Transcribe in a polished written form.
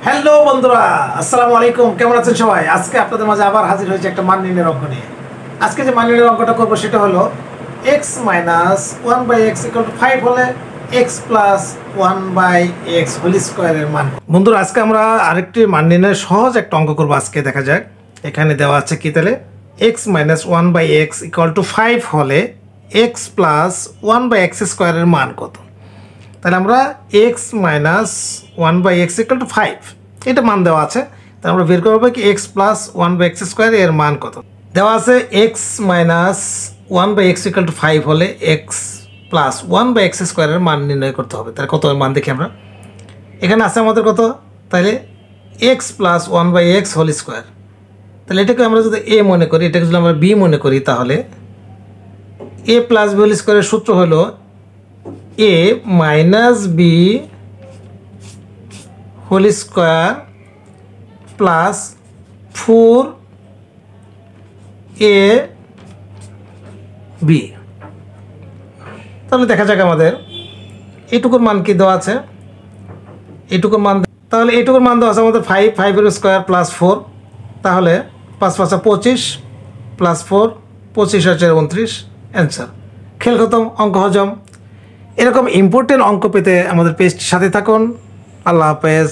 Hello বন্ধুরা, আসসালামু আলাইকুম। কেমন আছেন সবাই? আজকে আপনাদের মাঝে আবার হাজির হয়েছে একটা মান নির্ণয়ের অঙ্ক নিয়ে। আজকে যে মান নির্ণয়ের অঙ্কটা করবো সেটা হলো x - 1/x = 5 হলে x + 1/x হোল স্কয়ারের মান। বন্ধুরা, আজকে আমরা আরেকটি মান নির্ণয়ের সহজ একটা অঙ্ক করবো। আজকে দেখা যাক এখানে দেওয়া আছে কি, তাহলে x - 1/x = 5 হলে x + 1/x স্কয়ারের মান কত। তাহলে আমরা x - 1/x = 5 এটা মান দেওয়া আছে। তাহলে আমরা বের করবো কি x + 1/x স্কয়ার এর মান কত। দেওয়া আছে x - 1/x = 5 হলে x + 1/x স্কয়ারের মান নির্ণয় করতে হবে। তাহলে কত মান দেখি আমরা, এখানে আছে আমাদের কত, তাহলে x + 1/x হোল স্কয়ার। তাহলে এটাকে আমরা যদি a মনে করি, এটাকে যদি আমরা b মনে করি, তাহলে a + b হোল স্কয়ারের সূত্র হলো a - b whole square plus 4ab। তাহলে দেখা যাক আমাদের এইটুকুর মান কি দেওয়া আছে, এইটুকুর মান, তাহলে এইটুকুর মান দেওয়া আছে আমাদের 5 এর স্কয়ার প্লাস 4। তাহলে 5 × 5 = 25 প্লাস 4 25 আর 4 29 অ্যান্সার। খেল খতম, অঙ্ক হজম। এরকম ইম্পর্টেন্ট অঙ্ক পেতে আমাদের পেজটির সাথে থাকুন। আল্লাহ হাফেজ।